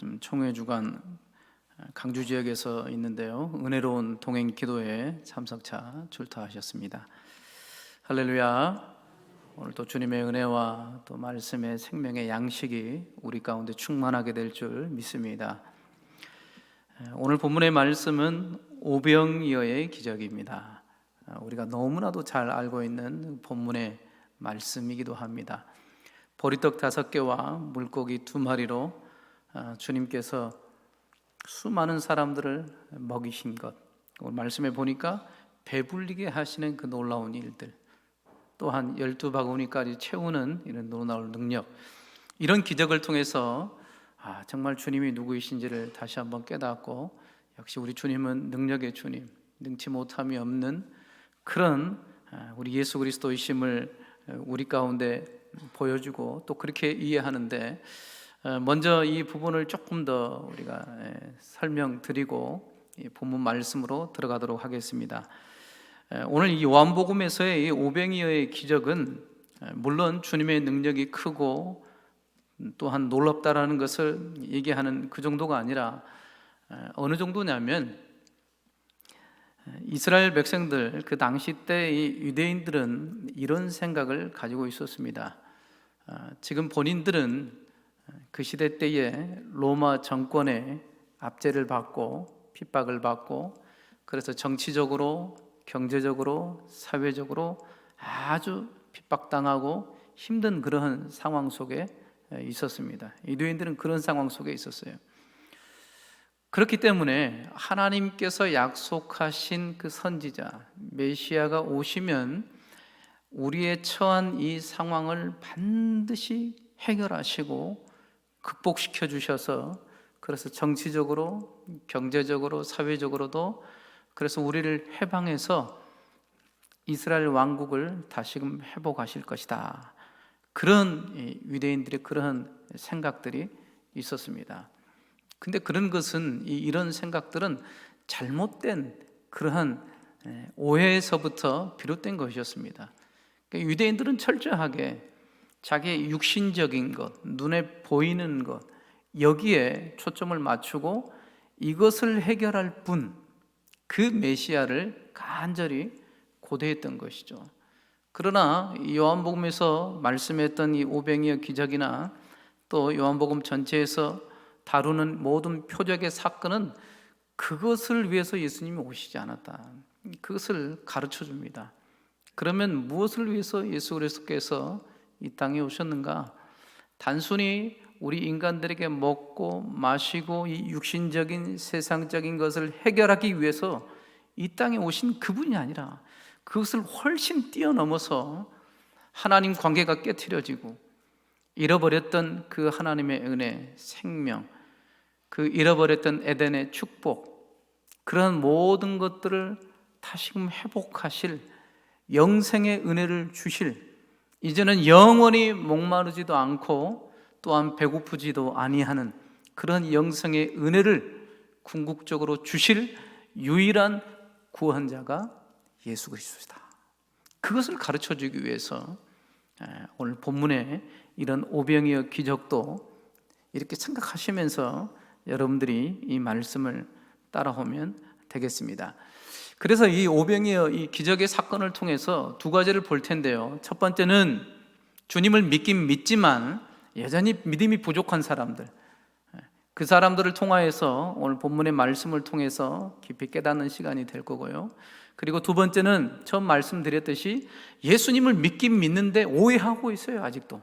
지금 총회 주간 강주 지역에서 있는데요. 은혜로운 동행 기도에 참석차 출타하셨습니다. 할렐루야. 오늘도 주님의 은혜와 또 말씀의 생명의 양식이 우리 가운데 충만하게 될 줄 믿습니다. 오늘 본문의 말씀은 오병이어의 기적입니다. 우리가 너무나도 잘 알고 있는 본문의 말씀이기도 합니다. 보리떡 5개와 물고기 2마리로 주님께서 수많은 사람들을 먹이신 것, 오늘 말씀에 보니까 배불리게 하시는 그 놀라운 일들, 또한 12바구니까지 채우는 이런 놀라운 능력, 이런 기적을 통해서 정말 주님이 누구이신지를 다시 한번 깨닫고, 역시 우리 주님은 능력의 주님, 능치 못함이 없는 그런 우리 예수 그리스도이심을 우리 가운데 보여주고 또 그렇게 이해하는데, 먼저 이 부분을 조금 더 우리가 설명드리고 본문 말씀으로 들어가도록 하겠습니다. 오늘 이 요한복음에서의 이 오병이어의 기적은 물론 주님의 능력이 크고 또한 놀랍다라는 것을 얘기하는 그 정도가 아니라, 어느 정도냐면 이스라엘 백성들, 그 당시 때 이 유대인들은 이런 생각을 가지고 있었습니다. 지금 본인들은 그 시대 때에 로마 정권의 압제를 받고 핍박을 받고, 그래서 정치적으로, 경제적으로, 사회적으로 아주 핍박당하고 힘든 그러한 상황 속에 있었습니다. 유대인들은 그런 상황 속에 있었어요. 그렇기 때문에 하나님께서 약속하신 그 선지자 메시아가 오시면 우리의 처한 이 상황을 반드시 해결하시고 극복시켜 주셔서, 그래서 정치적으로, 경제적으로, 사회적으로도 그래서 우리를 해방해서 이스라엘 왕국을 다시금 회복하실 것이다. 그런 유대인들의 그런 생각들이 있었습니다. 근데 그런 것은, 이런 생각들은 잘못된 그러한 오해에서부터 비롯된 것이었습니다. 그러니까 유대인들은 철저하게 자기의 육신적인 것, 눈에 보이는 것, 여기에 초점을 맞추고 이것을 해결할 분, 그 메시아를 간절히 고대했던 것이죠. 그러나 요한복음에서 말씀했던 이 오병이어 기적이나 또 요한복음 전체에서 다루는 모든 표적의 사건은 그것을 위해서 예수님이 오시지 않았다. 그것을 가르쳐 줍니다. 그러면 무엇을 위해서 예수 그리스도께서 이 땅에 오셨는가? 단순히 우리 인간들에게 먹고 마시고 이 육신적인 세상적인 것을 해결하기 위해서 이 땅에 오신 그분이 아니라, 그것을 훨씬 뛰어넘어서 하나님 관계가 깨트려지고 잃어버렸던 그 하나님의 은혜, 생명, 그 잃어버렸던 에덴의 축복, 그런 모든 것들을 다시금 회복하실, 영생의 은혜를 주실, 이제는 영원히 목마르지도 않고 또한 배고프지도 아니하는 그런 영생의 은혜를 궁극적으로 주실 유일한 구원자가 예수 그리스도이다. 그것을 가르쳐주기 위해서 오늘 본문에 이런 오병이어 기적도 이렇게 생각하시면서 여러분들이 이 말씀을 따라오면 되겠습니다. 그래서 이 오병이어 이 기적의 사건을 통해서 2가지를 볼 텐데요. 첫 번째는 주님을 믿긴 믿지만 여전히 믿음이 부족한 사람들, 그 사람들을 통하여서 오늘 본문의 말씀을 통해서 깊이 깨닫는 시간이 될 거고요. 그리고 2번째는 처음 말씀드렸듯이 예수님을 믿긴 믿는데 오해하고 있어요. 아직도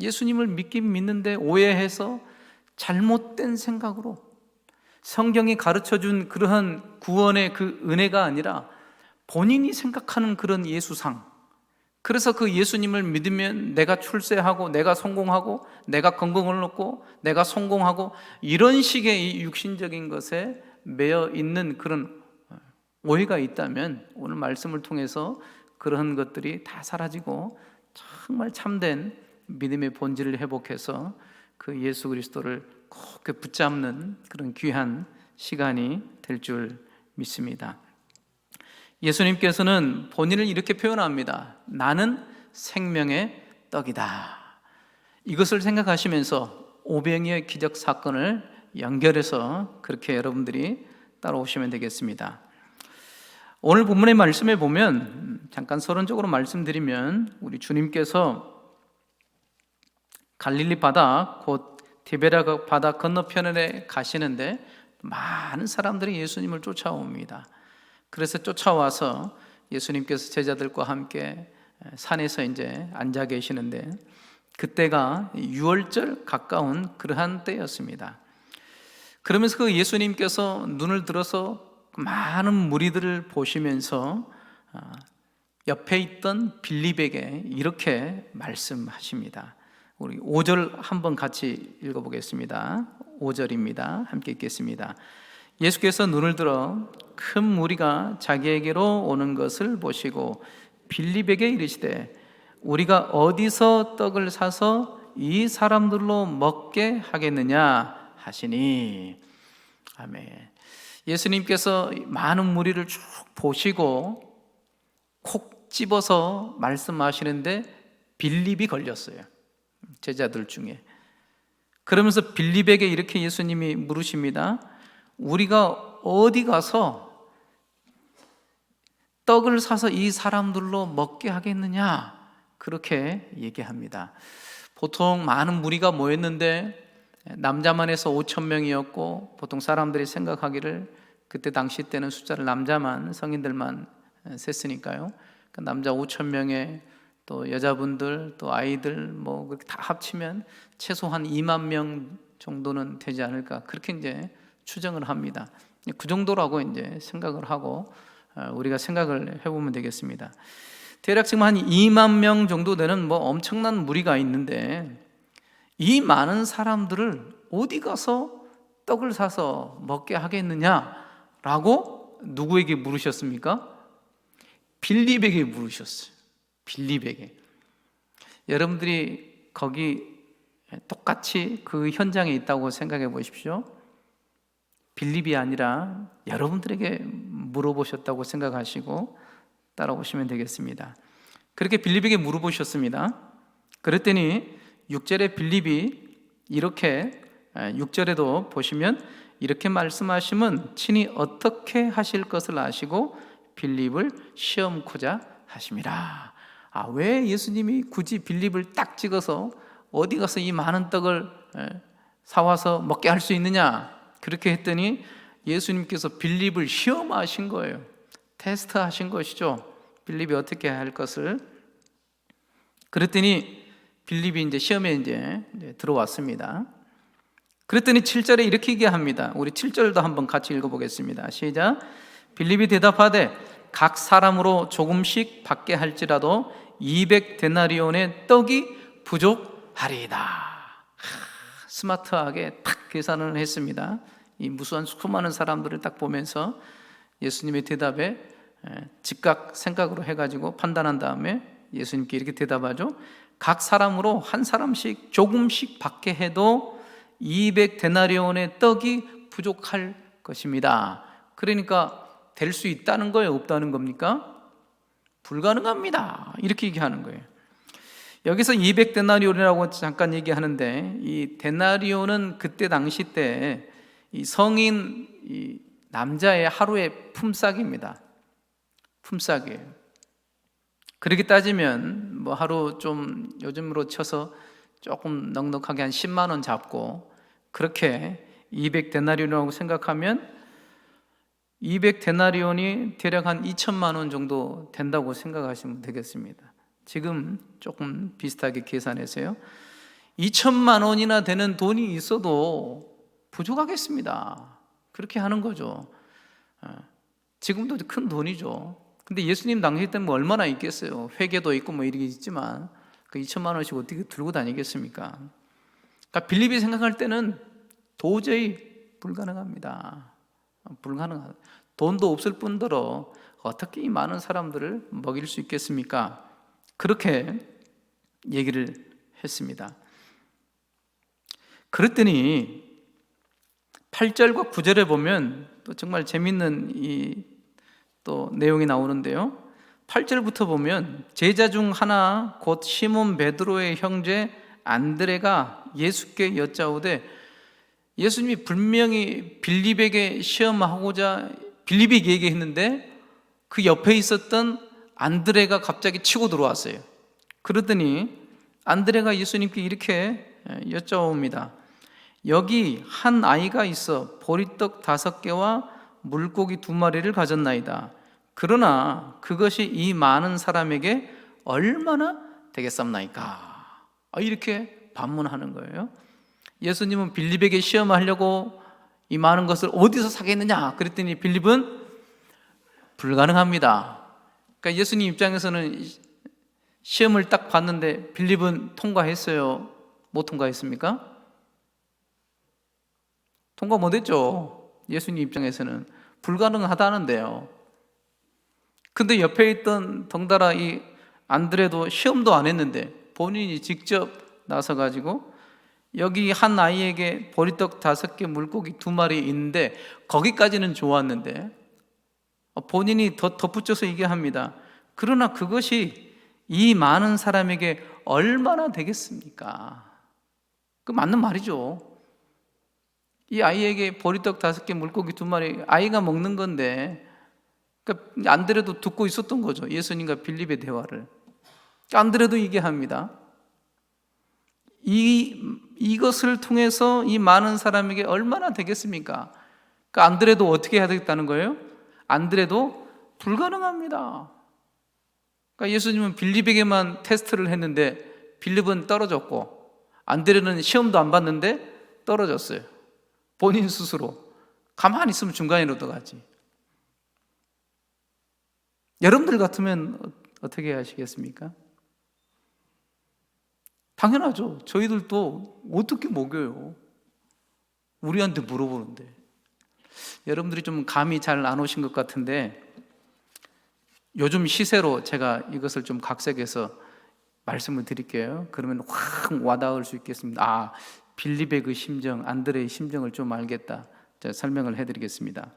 예수님을 믿긴 믿는데 오해해서 잘못된 생각으로 성경이 가르쳐준 그러한 구원의 그 은혜가 아니라 본인이 생각하는 그런 예수상, 그래서 그 예수님을 믿으면 내가 출세하고 내가 성공하고 내가 건강을 얻고 내가 성공하고, 이런 식의 이 육신적인 것에 매여 있는 그런 오해가 있다면 오늘 말씀을 통해서 그런 것들이 다 사라지고 정말 참된 믿음의 본질을 회복해서 그 예수 그리스도를 꼭 붙잡는 그런 귀한 시간이 될 줄 믿습니다. 예수님께서는 본인을 이렇게 표현합니다. 나는 생명의 떡이다. 이것을 생각하시면서 오병이의 기적 사건을 연결해서 그렇게 여러분들이 따라오시면 되겠습니다. 오늘 본문의 말씀에 보면 잠깐 서론적으로 말씀드리면 우리 주님께서 갈릴리 바다 곧 디베랴 바다 건너편에 가시는데 많은 사람들이 예수님을 쫓아옵니다. 그래서 쫓아와서 예수님께서 제자들과 함께 산에서 이제 앉아 계시는데 그때가 유월절 가까운 그러한 때였습니다. 그러면서 그 예수님께서 눈을 들어서 많은 무리들을 보시면서 옆에 있던 빌립에게 이렇게 말씀하십니다. 우리 5절 한번 같이 읽어보겠습니다. 5절입니다. 함께 읽겠습니다. 예수께서 눈을 들어 큰 무리가 자기에게로 오는 것을 보시고 빌립에게 이르시되 우리가 어디서 떡을 사서 이 사람들로 먹게 하겠느냐 하시니. 아멘. 예수님께서 많은 무리를 쭉 보시고 콕 집어서 말씀하시는데 빌립이 걸렸어요. 제자들 중에. 그러면서 빌립에게 이렇게 예수님이 물으십니다. 우리가 어디 가서 떡을 사서 이 사람들로 먹게 하겠느냐? 그렇게 얘기합니다. 보통 많은 무리가 모였는데 남자만 해서 5,000명이었고 보통 사람들이 생각하기를 그때 당시 때는 숫자를 남자만 성인들만 셌으니까요. 남자 5,000명에 또 여자분들 또 아이들 뭐 그렇게 다 합치면 최소한 2만 명 정도는 되지 않을까 그렇게 이제 추정을 합니다. 그 정도라고 이제 생각을 하고 우리가 생각을 해보면 되겠습니다. 대략 지금 한 2만 명 정도 되는 뭐 엄청난 무리가 있는데 이 많은 사람들을 어디 가서 떡을 사서 먹게 하겠느냐라고 누구에게 물으셨습니까? 빌립에게 물으셨어요. 빌립에게. 여러분들이 거기 똑같이 그 현장에 있다고 생각해 보십시오. 빌립이 아니라 여러분들에게 물어보셨다고 생각하시고 따라오시면 되겠습니다. 그렇게 빌립에게 물어보셨습니다. 그랬더니 6절에 빌립이 이렇게 6절에도 보시면 이렇게 말씀하시면 친히 어떻게 하실 것을 아시고 빌립을 시험코자 하심이라. 왜 예수님이 굳이 빌립을 딱 찍어서 어디 가서 이 많은 떡을 사와서 먹게 할 수 있느냐 그렇게 했더니 예수님께서 빌립을 시험하신 거예요. 테스트하신 것이죠. 빌립이 어떻게 할 것을. 그랬더니 빌립이 이제 시험에 이제 들어왔습니다. 그랬더니 7절에 이렇게 얘기합니다. 우리 7절도 한번 같이 읽어보겠습니다. 시작. 빌립이 대답하되 각 사람으로 조금씩 받게 할지라도 200데나리온의 떡이 부족하리이다. 스마트하게 딱 계산을 했습니다. 이 무수한 수많은 사람들을 딱 보면서 예수님의 대답에 즉각 생각으로 해가지고 판단한 다음에 예수님께 이렇게 대답하죠. 각 사람으로 한 사람씩 조금씩 받게 해도 200데나리온의 떡이 부족할 것입니다. 그러니까 될 수 있다는 거예요? 없다는 겁니까? 불가능합니다. 이렇게 얘기하는 거예요. 여기서 200데나리온이라고 잠깐 얘기하는데 이 데나리온은 그때 당시 때 이 성인 이 남자의 하루의 품삯입니다. 품삯이에요. 그렇게 따지면 뭐 하루 좀 요즘으로 쳐서 조금 넉넉하게 한 10만 원 잡고 그렇게 200데나리온이라고 생각하면 200데나리온이 대략 한 2천만 원 정도 된다고 생각하시면 되겠습니다. 지금 조금 비슷하게 계산해서요. 2천만 원이나 되는 돈이 있어도 부족하겠습니다. 그렇게 하는 거죠. 지금도 큰 돈이죠. 근데 예수님 당시 때는 뭐 얼마나 있겠어요. 회계도 있고 뭐 이렇게 있지만 그 2천만 원씩 어떻게 들고 다니겠습니까? 그러니까 빌립이 생각할 때는 도저히 불가능합니다. 불가능하다. 돈도 없을 뿐더러 어떻게 이 많은 사람들을 먹일 수 있겠습니까? 그렇게 얘기를 했습니다. 그랬더니 8절과 9절에 보면 또 정말 재밌는 이 또 내용이 나오는데요. 8절부터 보면 제자 중 하나 곧 시몬 베드로의 형제 안드레가 예수께 여짜오되, 예수님이 분명히 빌립에게 시험하고자 빌립에게 얘기했는데 그 옆에 있었던 안드레가 갑자기 치고 들어왔어요. 그러더니 안드레가 예수님께 이렇게 여짜옵니다. 여기 한 아이가 있어 보리떡 5개와 물고기 2마리를 가졌나이다. 그러나 그것이 이 많은 사람에게 얼마나 되겠습니까? 이렇게 반문하는 거예요. 예수님은 빌립에게 시험하려고 이 많은 것을 어디서 사겠느냐 그랬더니 빌립은 불가능합니다. 그러니까 예수님 입장에서는 시험을 딱 봤는데 빌립은 통과했어요? 못 통과했습니까? 통과 못했죠. 예수님 입장에서는 불가능하다는데요. 근데 옆에 있던 덩달아 이 안드레도 시험도 안 했는데 본인이 직접 나서가지고 여기 한 아이에게 보리떡 5개 물고기 2마리 있는데 거기까지는 좋았는데 본인이 더 덧붙여서 얘기합니다. 그러나 그것이 이 많은 사람에게 얼마나 되겠습니까? 그 맞는 말이죠. 이 아이에게 보리떡 5개 물고기 2마리 아이가 먹는 건데, 그러니까 안드레도 듣고 있었던 거죠. 예수님과 빌립의 대화를. 안드레도 얘기합니다. 이것을 통해서 이 많은 사람에게 얼마나 되겠습니까? 그러니까 안드레도 어떻게 해야 되겠다는 거예요? 안드레도 불가능합니다. 그러니까 예수님은 빌립에게만 테스트를 했는데 빌립은 떨어졌고 안드레는 시험도 안 봤는데 떨어졌어요. 본인 스스로. 가만히 있으면 중간이라도 가지. 여러분들 같으면 어떻게 하시겠습니까? 당연하죠. 저희들도 어떻게 먹여요? 우리한테 물어보는데. 여러분들이 좀 감이 잘 안 오신 것 같은데 요즘 시세로 제가 이것을 좀 각색해서 말씀을 드릴게요. 그러면 확 와닿을 수 있겠습니다. 빌립의 그 심정, 안드레의 심정을 좀 알겠다. 제가 설명을 해드리겠습니다.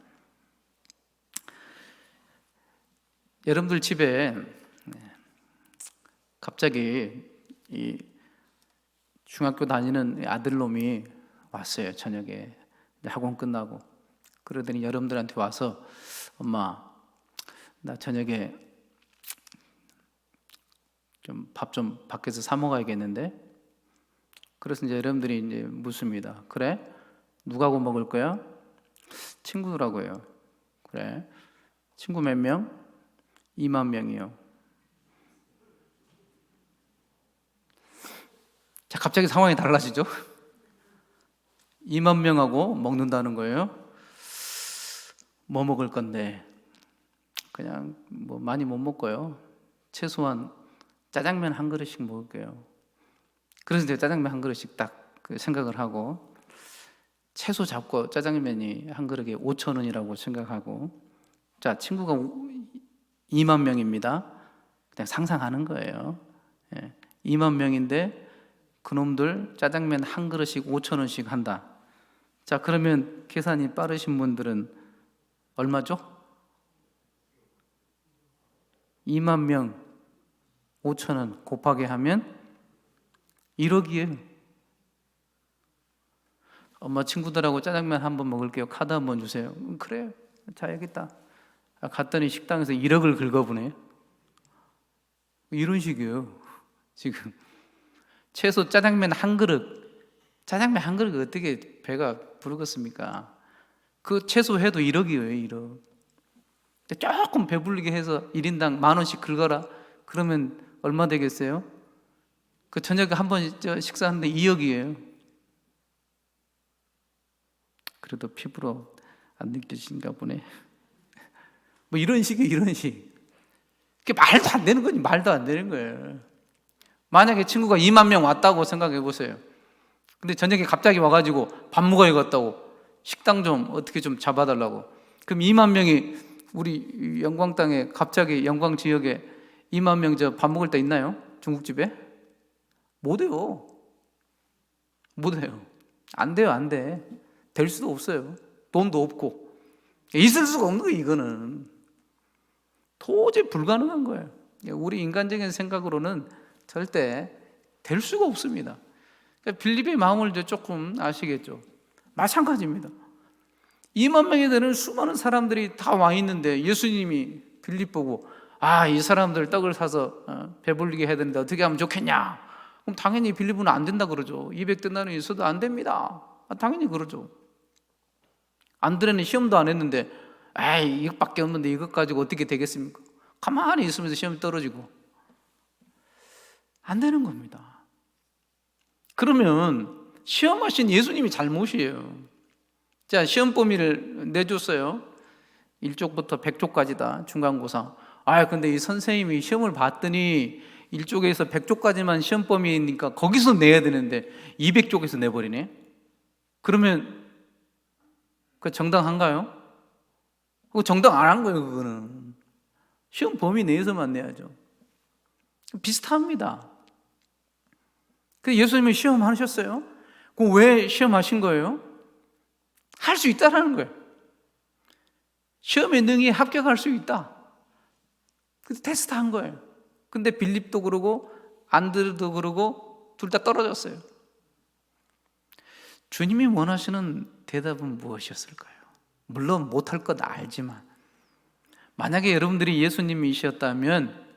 여러분들 집에 갑자기 이 중학교 다니는 아들놈이 왔어요. 저녁에 학원 끝나고. 그러더니 여러분들한테 와서 엄마, 나 저녁에 좀 밥 좀 밖에서 사 먹어야겠는데. 그래서 이제 여러분들이 이제 묻습니다. 그래? 누구하고 먹을 거야? 친구들하고요. 그래? 친구 몇 명? 2만 명이요. 자, 갑자기 상황이 달라지죠? 2만 명하고 먹는다는 거예요. 뭐 먹을 건데? 그냥 뭐 많이 못 먹고요. 최소한 짜장면 한 그릇씩 먹을게요. 그래서 제가 짜장면 한 그릇씩 딱 그 생각을 하고 채소 잡고 짜장면이 한 그릇에 5,000원이라고 생각하고, 자, 친구가 2만 명입니다. 그냥 상상하는 거예요. 2만 명인데 그놈들 짜장면 한 그릇씩 5,000원씩 한다. 자, 그러면 계산이 빠르신 분들은 얼마죠? 2만 명 5,000원 곱하기 하면 1억이에요. 엄마, 친구들하고 짜장면 한번 먹을게요. 카드 한번 주세요. 그래, 자야겠다. 갔더니 식당에서 1억을 긁어보네. 이런 식이에요. 지금 최소 짜장면 한 그릇 어떻게 배가 부르겠습니까? 그 최소 해도 1억이에요. 1억. 조금 배불리게 해서 1인당 10,000원씩 긁어라. 그러면 얼마 되겠어요? 그 저녁에 한 번 식사하는데 2억이에요. 그래도 피부로 안 느껴지신가 보네. 뭐 이런 식이에요. 이런 식. 그게 말도 안 되는 거지. 말도 안 되는 거예요. 만약에 친구가 2만 명 왔다고 생각해 보세요. 근데 저녁에 갑자기 와가지고 밥 먹어야겠다고 식당 좀 어떻게 좀 잡아달라고. 그럼 2만 명이 우리 영광 땅에 갑자기 영광 지역에 2만 명 저 밥 먹을 때 있나요? 중국집에? 못해요. 못해요. 안 돼요. 안 돼. 될 수도 없어요. 돈도 없고. 있을 수가 없는 거예요. 이거는 도저히 불가능한 거예요. 우리 인간적인 생각으로는 절대 될 수가 없습니다. 그러니까 빌립의 마음을 이제 조금 아시겠죠? 마찬가지입니다. 2만 명이 되는 수많은 사람들이 다 와 있는데 예수님이 빌립 보고 이 사람들 떡을 사서 배불리게 해야 되는데 어떻게 하면 좋겠냐? 그럼 당연히 빌립은 안 된다 그러죠. 200데나리 있어도 안 됩니다. 당연히 그러죠. 안드레는 시험도 안 했는데 이것밖에 없는데 이것 가지고 어떻게 되겠습니까? 가만히 있으면서 시험 떨어지고 안 되는 겁니다. 그러면 시험하신 예수님이 잘못이에요. 자, 시험 범위를 내줬어요. 1쪽부터 100쪽까지다. 중간고사. 근데 이 선생님이 시험을 봤더니 1쪽에서 100쪽까지만 시험 범위니까 거기서 내야 되는데 200쪽에서 내버리네. 그러면 그 정당한가요? 그거 정당 안 한 거예요. 그거는 시험 범위 내에서만 내야죠. 비슷합니다. 그 예수님이 시험하셨어요? 그럼 왜 시험하신 거예요? 할 수 있다라는 거예요. 시험에 능히 합격할 수 있다. 그래서 테스트한 거예요. 근데 빌립도 그러고 안드레도 그러고 둘 다 떨어졌어요. 주님이 원하시는 대답은 무엇이었을까요? 물론 못할 것 알지만 만약에 여러분들이 예수님이셨다면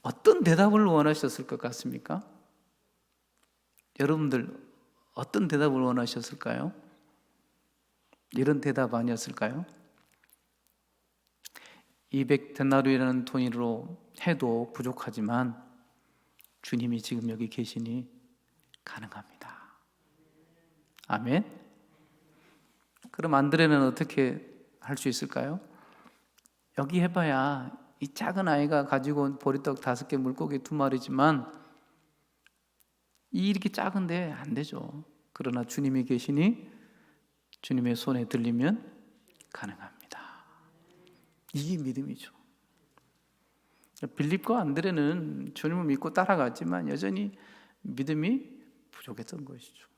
어떤 대답을 원하셨을 것 같습니까? 여러분들 어떤 대답을 원하셨을까요? 이런 대답 아니었을까요? 200데나리온이라는 돈으로 해도 부족하지만 주님이 지금 여기 계시니 가능합니다. 아멘. 그럼 안드레는 어떻게 할 수 있을까요? 여기 해봐야 이 작은 아이가 가지고 온 보리떡 5개, 물고기 2마리지만 이렇게 작은데 안 되죠. 그러나 주님이 계시니 주님의 손에 들리면 가능합니다. 이게 믿음이죠. 빌립과 안드레는 주님을 믿고 따라갔지만 여전히 믿음이 부족했던 것이죠.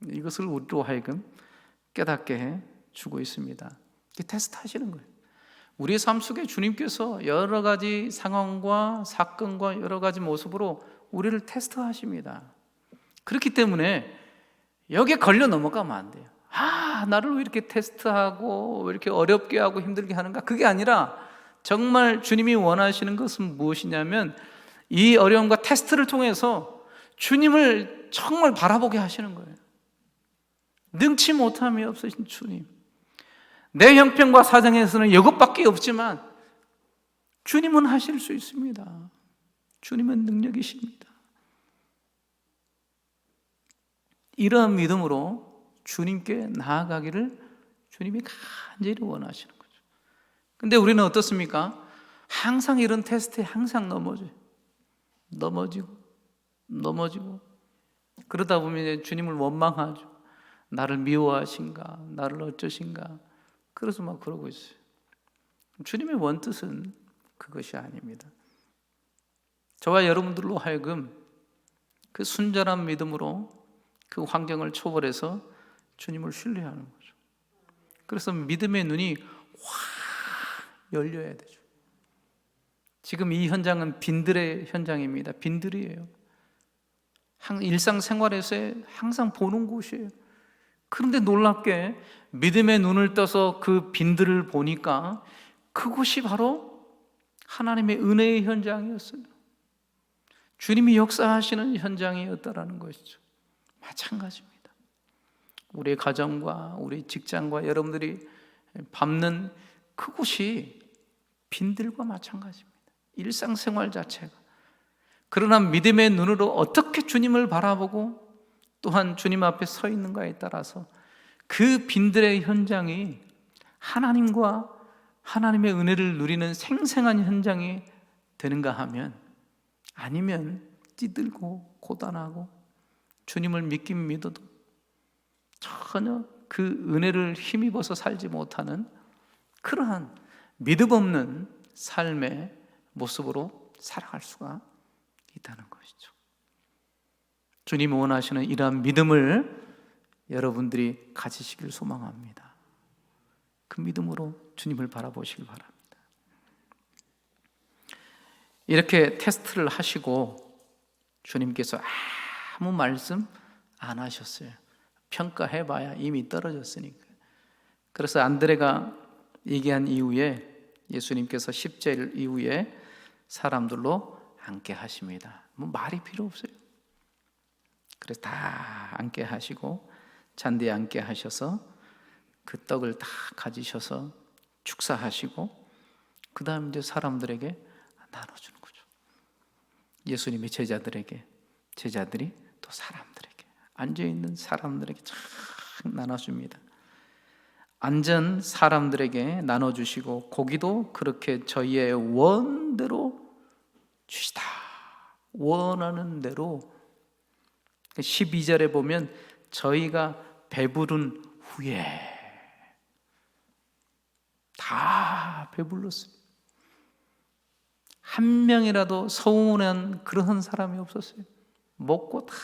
이것을 우리로 하여금 깨닫게 해 주고 있습니다. 테스트 하시는 거예요. 우리의 삶 속에 주님께서 여러 가지 상황과 사건과 여러 가지 모습으로 우리를 테스트하십니다. 그렇기 때문에 여기에 걸려 넘어가면 안 돼요. 나를 왜 이렇게 테스트하고 왜 이렇게 어렵게 하고 힘들게 하는가? 그게 아니라 정말 주님이 원하시는 것은 무엇이냐면 이 어려움과 테스트를 통해서 주님을 정말 바라보게 하시는 거예요. 능치 못함이 없으신 주님. 내 형편과 사정에서는 이것밖에 없지만 주님은 하실 수 있습니다. 주님은 능력이십니다. 이러한 믿음으로 주님께 나아가기를 주님이 간절히 원하시는 거죠. 근데 우리는 어떻습니까? 항상 이런 테스트에 항상 넘어지고 그러다 보면 이제 주님을 원망하죠. 나를 미워하신가? 나를 어쩌신가? 그래서 막 그러고 있어요. 주님의 원뜻은 그것이 아닙니다. 저와 여러분들로 하여금 그 순전한 믿음으로 그 환경을 초월해서 주님을 신뢰하는 거죠. 그래서 믿음의 눈이 확 열려야 되죠. 지금 이 현장은 빈들의 현장입니다. 빈들이에요. 일상생활에서의 항상 보는 곳이에요. 그런데 놀랍게 믿음의 눈을 떠서 그 빈들을 보니까 그곳이 바로 하나님의 은혜의 현장이었어요. 주님이 역사하시는 현장이었다라는 것이죠. 마찬가지입니다. 우리의 가정과 우리 직장과 여러분들이 밟는 그곳이 빈들과 마찬가지입니다. 일상생활 자체가. 그러나 믿음의 눈으로 어떻게 주님을 바라보고 또한 주님 앞에 서 있는가에 따라서 그 빈들의 현장이 하나님과 하나님의 은혜를 누리는 생생한 현장이 되는가 하면, 아니면 찌들고 고단하고 주님을 믿긴 믿어도 전혀 그 은혜를 힘입어서 살지 못하는 그러한 믿음 없는 삶의 모습으로 살아갈 수가 있다는 것이죠. 주님이 원하시는 이러한 믿음을 여러분들이 가지시길 소망합니다. 그 믿음으로 주님을 바라보시길 바랍니다. 이렇게 테스트를 하시고 주님께서 아무 말씀 안 하셨어요. 평가해봐야 이미 떨어졌으니까. 그래서 안드레가 얘기한 이후에 예수님께서 10절 이후에 사람들로 앉게 하십니다. 뭐 말이 필요 없어요. 그래서 다 앉게 하시고 잔디에 앉게 하셔서 그 떡을 다 가지셔서 축사하시고 그 다음 이제 사람들에게 나눠주는 거죠. 예수님의 제자들에게, 제자들이 또 사람들에게, 앉아있는 사람들에게 쫙 나눠줍니다. 앉은 사람들에게 나눠주시고 고기도 그렇게 저희의 원대로 주시다. 원하는 대로. 12절에 보면 저희가 배부른 후에 다 배불렀습니다. 한 명이라도 서운한 그런 사람이 없었어요. 먹고 다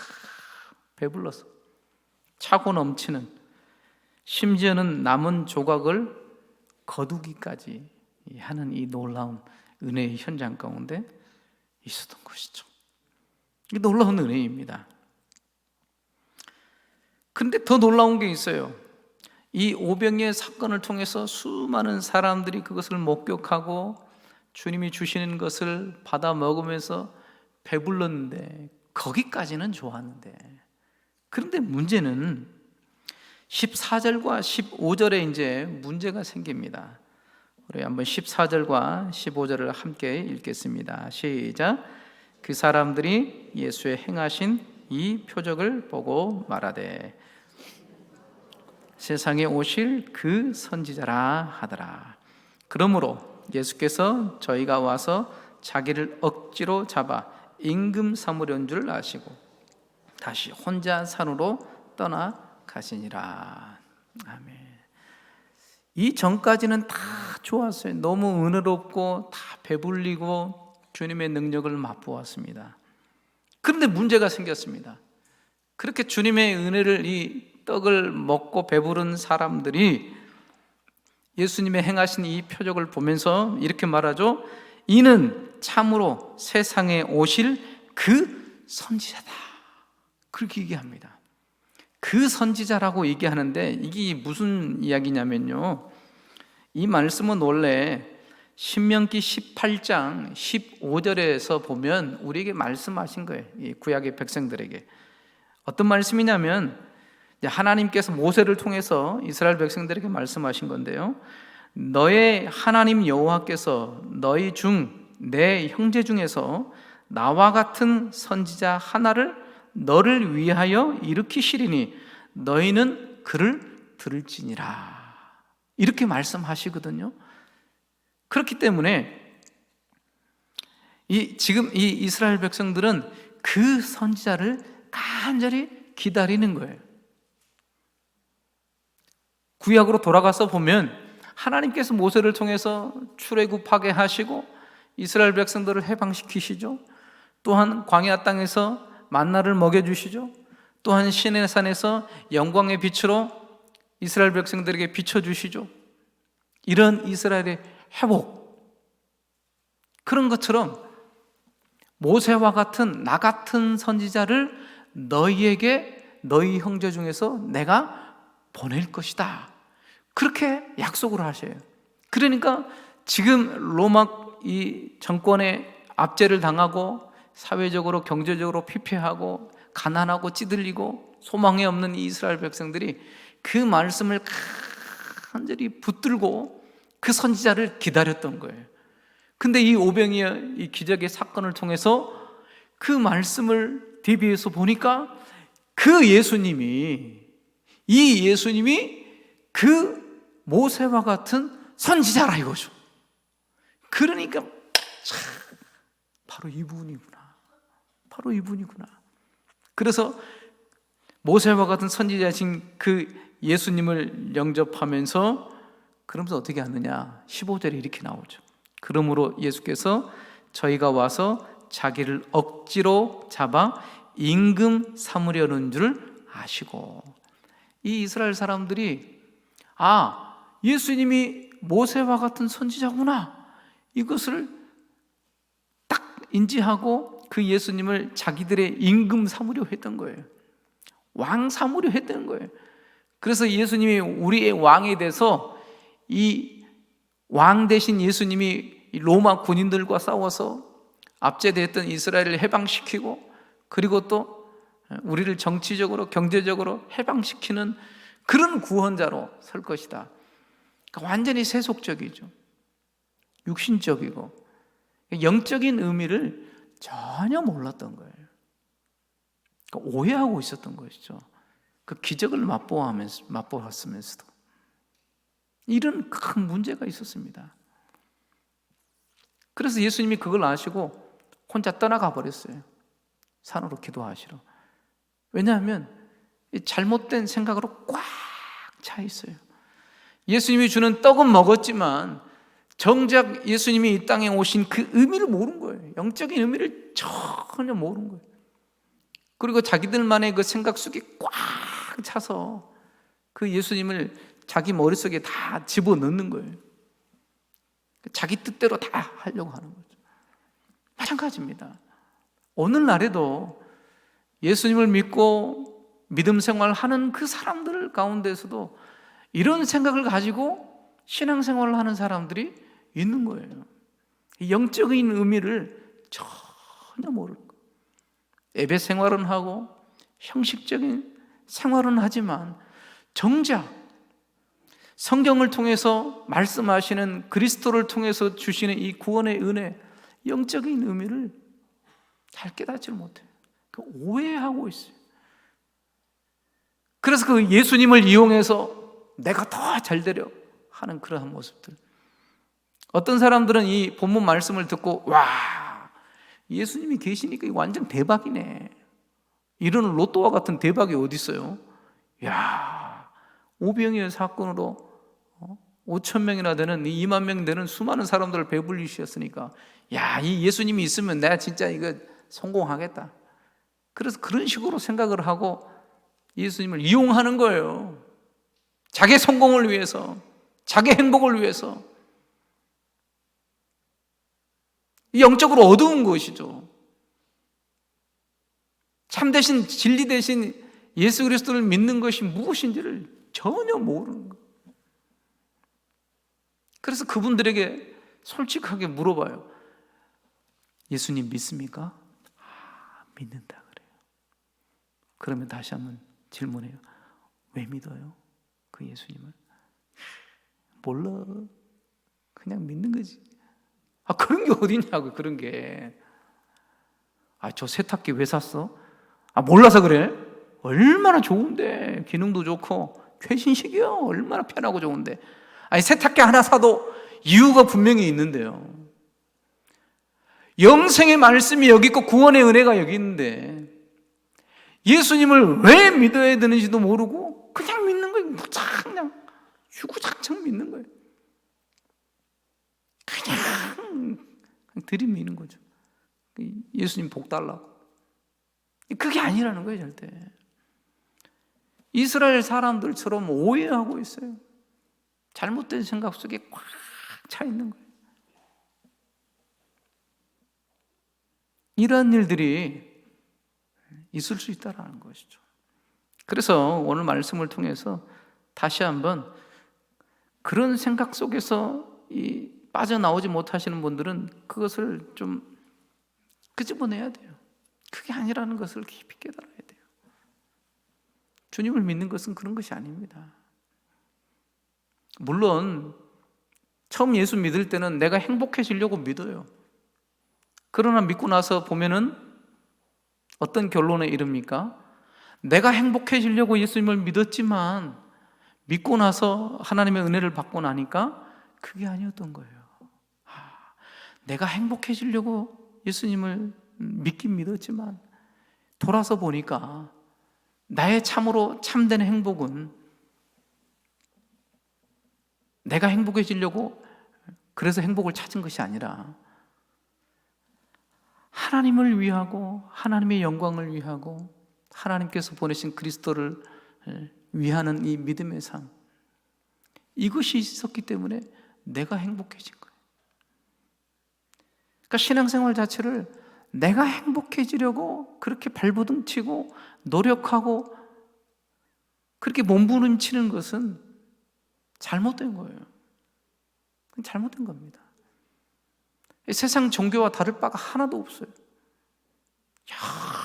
배불렀어. 차고 넘치는, 심지어는 남은 조각을 거두기까지 하는 이 놀라운 은혜의 현장 가운데 있었던 것이죠. 이 놀라운 은혜입니다. 근데 더 놀라운 게 있어요. 이 오병이의 사건을 통해서 수많은 사람들이 그것을 목격하고 주님이 주시는 것을 받아 먹으면서 배불렀는데, 거기까지는 좋았는데, 그런데 문제는 14절과 15절에 이제 문제가 생깁니다. 우리 한번 14절과 15절을 함께 읽겠습니다. 시작. 그 사람들이 예수의 행하신 이 표적을 보고 말하되 세상에 오실 그 선지자라 하더라. 그러므로 예수께서 저희가 와서 자기를 억지로 잡아 임금 삼으려는 줄 아시고 다시 혼자 산으로 떠나 가시니라. 아멘. 이 전까지는 다 좋았어요. 너무 은혜롭고 다 배불리고 주님의 능력을 맛보았습니다. 그런데 문제가 생겼습니다. 그렇게 주님의 은혜를, 이 떡을 먹고 배부른 사람들이 예수님의 행하신 이 표적을 보면서 이렇게 말하죠. 이는 참으로 세상에 오실 그 선지자다. 그렇게 얘기합니다. 그 선지자라고 얘기하는데 이게 무슨 이야기냐면요, 이 말씀은 원래 신명기 18장 15절에서 보면 우리에게 말씀하신 거예요. 이 구약의 백성들에게. 어떤 말씀이냐면 하나님께서 모세를 통해서 이스라엘 백성들에게 말씀하신 건데요, 너의 하나님 여호와께서 너희 중 내 형제 중에서 나와 같은 선지자 하나를 너를 위하여 일으키시리니 너희는 그를 들을지니라. 이렇게 말씀하시거든요. 그렇기 때문에 지금 이 이스라엘 백성들은 그 선지자를 간절히 기다리는 거예요. 구약으로 돌아가서 보면 하나님께서 모세를 통해서 출애굽하게 하시고 이스라엘 백성들을 해방시키시죠. 또한 광야 땅에서 만나를 먹여주시죠. 또한 시내산에서 영광의 빛으로 이스라엘 백성들에게 비춰주시죠. 이런 이스라엘의 회복, 그런 것처럼 모세와 같은 나 같은 선지자를 너희에게, 너희 형제 중에서 내가 보낼 것이다. 그렇게 약속을 하셔요. 그러니까 지금 로마 이 정권에 압제를 당하고 사회적으로 경제적으로 피폐하고 가난하고 찌들리고 소망이 없는 이 이스라엘 백성들이 그 말씀을 간절히 붙들고 그 선지자를 기다렸던 거예요. 근데 이 오병이의 이 기적의 사건을 통해서 그 말씀을 대비해서 보니까 그 예수님이, 이 예수님이 그 모세와 같은 선지자라 이거죠. 그러니까 바로 이분이구나. 바로 이분이구나. 그래서 모세와 같은 선지자신 그 예수님을 영접하면서 그러면서 어떻게 하느냐, 15절에 이렇게 나오죠. 그러므로 예수께서 저희가 와서 자기를 억지로 잡아 임금 삼으려는 줄 아시고. 이 이스라엘 사람들이 예수님이 모세와 같은 선지자구나, 이것을 딱 인지하고 그 예수님을 자기들의 임금 삼으려 했던 거예요. 왕 삼으려 했던 거예요. 그래서 예수님이 우리의 왕이 돼서 이 왕 대신 예수님이 로마 군인들과 싸워서 압제됐던 이스라엘을 해방시키고, 그리고 또 우리를 정치적으로 경제적으로 해방시키는 그런 구원자로 설 것이다. 그러니까 완전히 세속적이죠. 육신적이고 영적인 의미를 전혀 몰랐던 거예요. 그러니까 오해하고 있었던 것이죠. 그 기적을 맛보았으면서도 이런 큰 문제가 있었습니다. 그래서 예수님이 그걸 아시고 혼자 떠나가 버렸어요. 산으로 기도하시러. 왜냐하면 잘못된 생각으로 꽉 차 있어요. 예수님이 주는 떡은 먹었지만 정작 예수님이 이 땅에 오신 그 의미를 모른 거예요. 영적인 의미를 전혀 모른 거예요. 그리고 자기들만의 그 생각 속에 꽉 차서 그 예수님을 자기 머릿속에 다 집어넣는 거예요. 자기 뜻대로 다 하려고 하는 거죠. 마찬가지입니다. 오늘날에도 예수님을 믿고 믿음 생활하는 그 사람들 가운데서도 이런 생각을 가지고 신앙생활을 하는 사람들이 있는 거예요. 영적인 의미를 전혀 모르는 거예요. 예배 생활은 하고 형식적인 생활은 하지만 정작 성경을 통해서 말씀하시는 그리스도를 통해서 주시는 이 구원의 은혜, 영적인 의미를 잘 깨닫지 못해요. 오해하고 있어요. 그래서 그 예수님을 이용해서 내가 더 잘되려 하는 그러한 모습들. 어떤 사람들은 이 본문 말씀을 듣고 와, 예수님이 계시니까 이거 완전 대박이네. 이런 로또와 같은 대박이 어디 있어요? 야, 오병이어 사건으로 5천 명이나 되는 2만 명 되는 수많은 사람들을 배불리셨으니까 야, 이 예수님이 있으면 내가 진짜 이거 성공하겠다. 그래서 그런 식으로 생각을 하고 예수님을 이용하는 거예요. 자기 성공을 위해서, 자기 행복을 위해서. 영적으로 어두운 것이죠. 참 대신 진리 대신 예수 그리스도를 믿는 것이 무엇인지를 전혀 모르는 거예요. 그래서 그분들에게 솔직하게 물어봐요. 예수님 믿습니까? 믿는다 그래요. 그러면 다시 한번 질문해요. 왜 믿어요? 그 예수님을? 몰라. 그냥 믿는 거지. 그런 게 어딨냐고, 그런 게. 저 세탁기 왜 샀어? 몰라서 그래? 얼마나 좋은데. 기능도 좋고 최신식이요. 얼마나 편하고 좋은데. 세탁기 하나 사도 이유가 분명히 있는데요. 영생의 말씀이 여기 있고 구원의 은혜가 여기 있는데 예수님을 왜 믿어야 되는지도 모르고 그냥 믿는 거예요. 그냥 유구장창 믿는 거예요. 그냥 들이미는 거죠. 예수님 복 달라고. 그게 아니라는 거예요, 절대. 이스라엘 사람들처럼 오해하고 있어요. 잘못된 생각 속에 꽉 차 있는 거예요. 이런 일들이 있을 수 있다는 것이죠. 그래서 오늘 말씀을 통해서 다시 한번 그런 생각 속에서 빠져나오지 못하시는 분들은 그것을 좀 끄집어내야 돼요. 그게 아니라는 것을 깊이 깨달아야 돼요. 주님을 믿는 것은 그런 것이 아닙니다. 물론 처음 예수 믿을 때는 내가 행복해지려고 믿어요. 그러나 믿고 나서 보면은 어떤 결론에 이릅니까? 내가 행복해지려고 예수님을 믿었지만 믿고 나서 하나님의 은혜를 받고 나니까 그게 아니었던 거예요. 내가 행복해지려고 예수님을 믿긴 믿었지만 돌아서 보니까 나의 참으로 참된 행복은 내가 행복해지려고 그래서 행복을 찾은 것이 아니라 하나님을 위하고 하나님의 영광을 위하고 하나님께서 보내신 그리스도를 위하는 이 믿음의 삶, 이것이 있었기 때문에 내가 행복해진 거예요. 그러니까 신앙생활 자체를 내가 행복해지려고 그렇게 발버둥 치고 노력하고 그렇게 몸부림치는 것은 잘못된 거예요. 그건 잘못된 겁니다. 세상 종교와 다를 바가 하나도 없어요.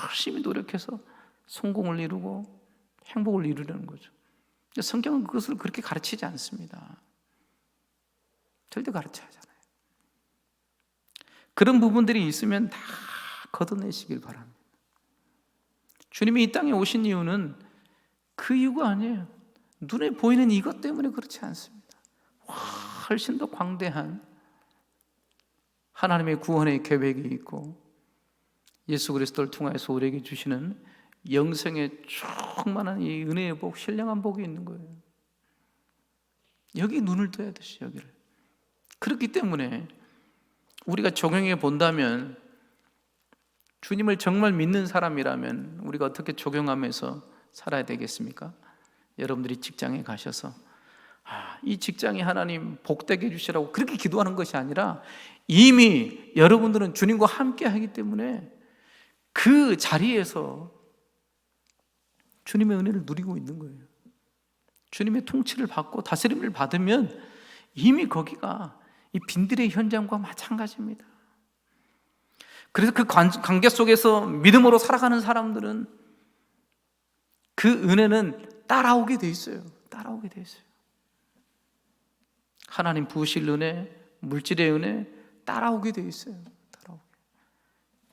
열심히 노력해서 성공을 이루고 행복을 이루려는 거죠. 성경은 그것을 그렇게 가르치지 않습니다. 절대 가르치지 않아요. 그런 부분들이 있으면 다 걷어내시길 바랍니다. 주님이 이 땅에 오신 이유는 그 이유가 아니에요. 눈에 보이는 이것 때문에 그렇지 않습니다. 훨씬 더 광대한 하나님의 구원의 계획이 있고 예수 그리스도를 통하여서 우리에게 주시는 영생의 충만한 이 은혜의 복, 신령한 복이 있는 거예요. 여기 눈을 떠야 되죠, 여기를. 그렇기 때문에 우리가 적용해 본다면, 주님을 정말 믿는 사람이라면 우리가 어떻게 적용하면서 살아야 되겠습니까? 여러분들이 직장에 가셔서 이 직장이 하나님 복되게 해주시라고 그렇게 기도하는 것이 아니라, 이미 여러분들은 주님과 함께 하기 때문에 그 자리에서 주님의 은혜를 누리고 있는 거예요. 주님의 통치를 받고 다스림을 받으면 이미 거기가 이 빈들의 현장과 마찬가지입니다. 그래서 그 관계 속에서 믿음으로 살아가는 사람들은 그 은혜는 따라오게 돼 있어요. 따라오게 돼 있어요. 하나님 부으실 은혜, 물질의 은혜 따라오게 돼 있어요. 따라오게.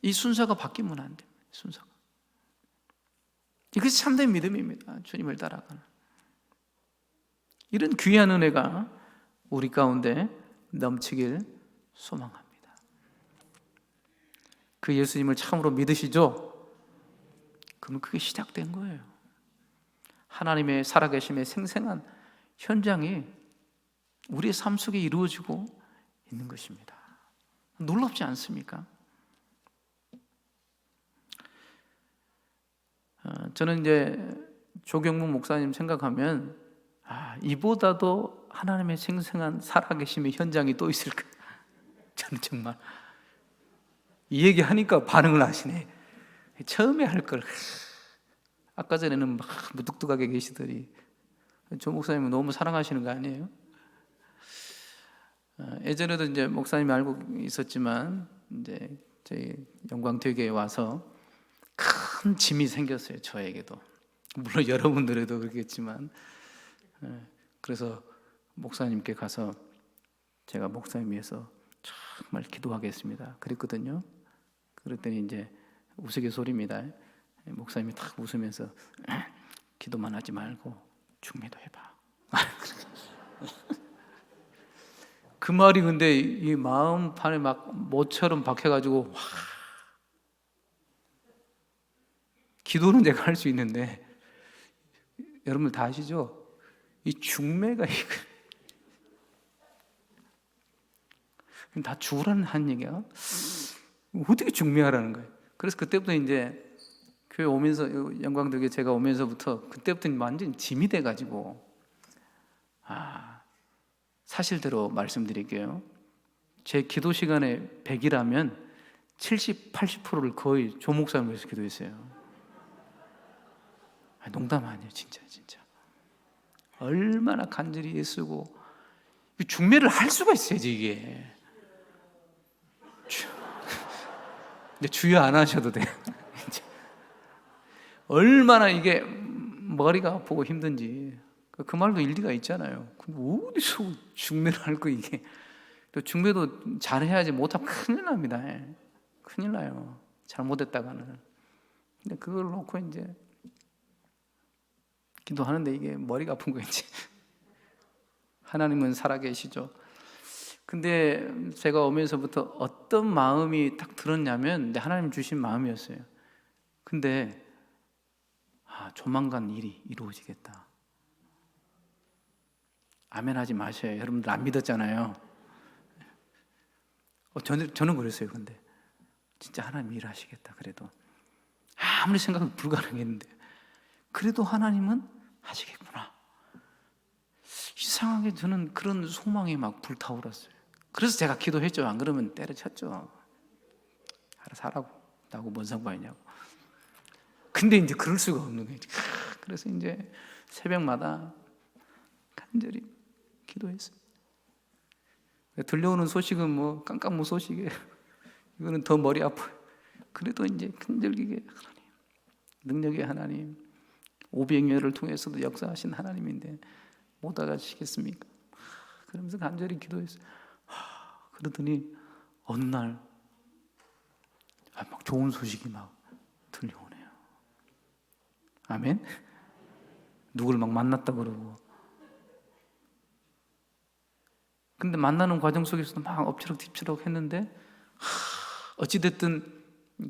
이 순서가 바뀌면 안 됩니다. 순서가. 이것이 참된 믿음입니다. 주님을 따라가는. 이런 귀한 은혜가 우리 가운데 넘치길 소망합니다. 그 예수님을 참으로 믿으시죠? 그러면 그게 시작된 거예요. 하나님의 살아계심의 생생한 현장이 우리의 삶 속에 이루어지고 있는 것입니다. 놀랍지 않습니까? 저는 이제 조경문 목사님 생각하면 이보다도 하나님의 생생한 살아계심의 현장이 또 있을까? 저는 정말 이 얘기하니까 반응을 하시네. 처음에 할 걸. 아까 전에는 막 무뚝뚝하게 계시더니 조 목사님은 너무 사랑하시는 거 아니에요? 예전에도 이제 목사님이 알고 있었지만 이제 저희 영광교회에 와서 큰 짐이 생겼어요. 저에게도. 물론 여러분들에도 그렇겠지만, 그래서 목사님께 가서 제가 목사님 위해서 정말 기도하겠습니다 그랬거든요. 그랬더니 이제 우스갯소리입니다. 목사님이 딱 웃으면서 기도만 하지 말고 중매도 해봐. 그 말이 근데 이 마음판에 막 못처럼 박혀가지고 기도는 내가 할 수 있는데, 여러분들 다 아시죠? 이 중매가 다 죽으라는 한 얘기야. 어떻게 중매하라는 거예요? 그래서 그때부터 이제 교회 오면서, 영광교회 제가 오면서부터 그때부터 완전히 짐이 돼가지고, 사실대로 말씀드릴게요. 제 기도 시간에 100이라면 70, 80%를 거의 조 목사님을 위해서 기도했어요. 농담 아니에요. 진짜. 얼마나 간절히 애쓰고, 중매를 할 수가 있어야지 이게. 근데 주여 안 하셔도 돼요. 얼마나 이게 머리가 아프고 힘든지. 그 말도 일리가 있잖아요. 근데 어디서 중매를 할 거 이게. 또 중매도 잘해야지, 못하면 큰일 납니다. 큰일 나요. 잘못했다가는. 근데 그걸 놓고 이제 기도하는데 이게 머리가 아픈 거지. 하나님은 살아계시죠. 근데 제가 오면서부터 어떤 마음이 딱 들었냐면, 하나님 주신 마음이었어요. 근데 조만간 일이 이루어지겠다. 아멘 하지 마셔요. 여러분들 안 믿었잖아요. 저는 그랬어요. 근데 진짜 하나님 일하시겠다. 그래도 아무리 생각해도 불가능했는데 그래도 하나님은 하시겠구나. 이상하게 저는 그런 소망이 막 불타올랐어요. 그래서 제가 기도했죠. 안 그러면 때려쳤죠. 알아서 하라고. 나하고 뭔 상관이냐고. 근데 이제 그럴 수가 없는 거예요. 그래서 이제 새벽마다 간절히 기도했습니다. 들려오는 소식은 뭐 깜깜무 소식이에요. 이거는 더 머리 아파요. 그래도 이제 끈질기게 하나님, 능력의 하나님, 오병이어를 통해서도 역사하신 하나님인데 못 알아주시겠습니까? 그러면서 간절히 기도했어요. 그러더니 어느 날 막 좋은 소식이 막 들려오네요. 아멘? 누굴 막 만났다 그러고. 근데 만나는 과정 속에서도 막 엎치락뒤치락 했는데 어찌됐든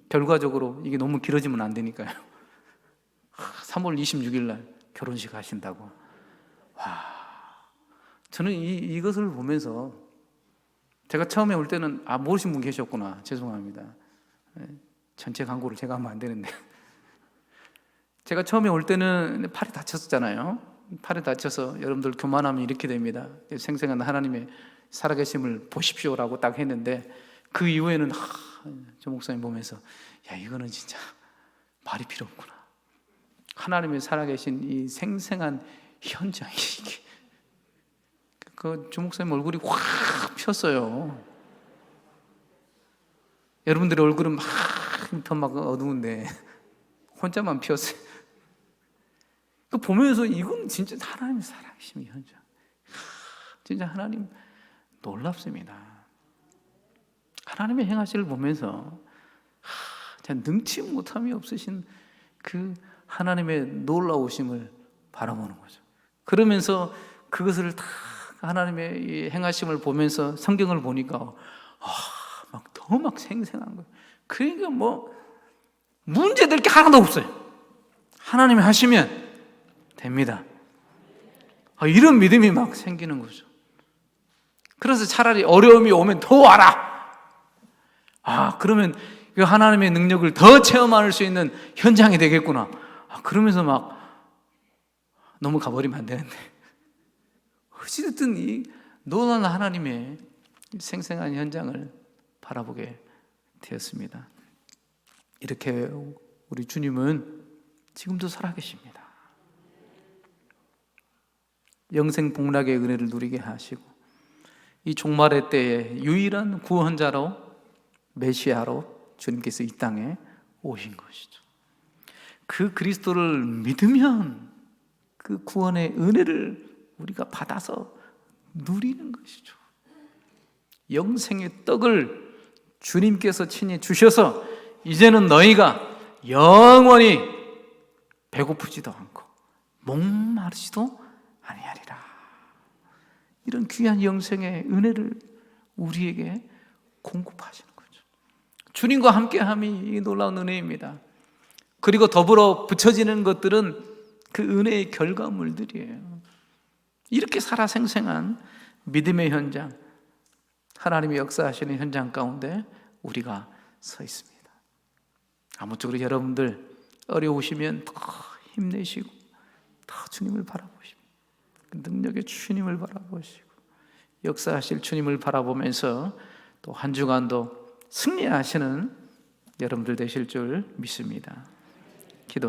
결과적으로 이게 너무 길어지면 안 되니까요. 3월 26일 날 결혼식 하신다고. 저는 이것을 보면서 제가 처음에 올 때는 모르신 분 계셨구나. 죄송합니다. 전체 광고를 제가 하면 안 되는데. 제가 처음에 올 때는 팔이 다쳤었잖아요. 팔이 다쳐서 여러분들 교만하면 이렇게 됩니다. 생생한 하나님의 살아계심을 보십시오라고 딱 했는데 그 이후에는 조 목사님 보면서 이거는 진짜 말이 필요 없구나. 하나님의 살아계신 이 생생한 현장이 이게 그 조 목사님 얼굴이 확 폈어요. 여러분들의 얼굴은 막 어두운데 혼자만 피었어요. 그 보면서 이건 진짜 하나님의 살아계심의 현장. 진짜 하나님 놀랍습니다. 하나님의 행하시를 보면서 능치 못함이 없으신 그 하나님의 놀라우심을 바라보는 거죠. 그러면서 그것을 다 하나님의 행하심을 보면서 성경을 보니까 더 생생한 거예요. 그러니까 뭐 문제될 게 하나도 없어요. 하나님이 하시면 됩니다. 이런 믿음이 막 생기는 거죠. 그래서 차라리 어려움이 오면 더 와라. 그러면 그 하나님의 능력을 더 체험할 수 있는 현장이 되겠구나. 그러면서 막 넘어가 버리면 안 되는데. 어찌됐든 이 놀라운 하나님의 생생한 현장을 바라보게 되었습니다. 이렇게 우리 주님은 지금도 살아계십니다. 영생 복락의 은혜를 누리게 하시고 이 종말의 때에 유일한 구원자로 메시아로 주님께서 이 땅에 오신 것이죠. 그 그리스도를 믿으면 그 구원의 은혜를 우리가 받아서 누리는 것이죠. 영생의 떡을 주님께서 친히 주셔서 이제는 너희가 영원히 배고프지도 않고 목마르지도 아니하리라. 이런 귀한 영생의 은혜를 우리에게 공급하시는 거죠. 주님과 함께함이 이 놀라운 은혜입니다. 그리고 더불어 붙여지는 것들은 그 은혜의 결과물들이에요. 이렇게 살아생생한 믿음의 현장, 하나님의 역사하시는 현장 가운데 우리가 서 있습니다. 아무쪼록 여러분들 어려우시면 더 힘내시고 더 주님을 바라보시고 그 능력의 주님을 바라보시고 역사하실 주님을 바라보면서 또 한 주간도 승리하시는 여러분들 되실 줄 믿습니다. 기도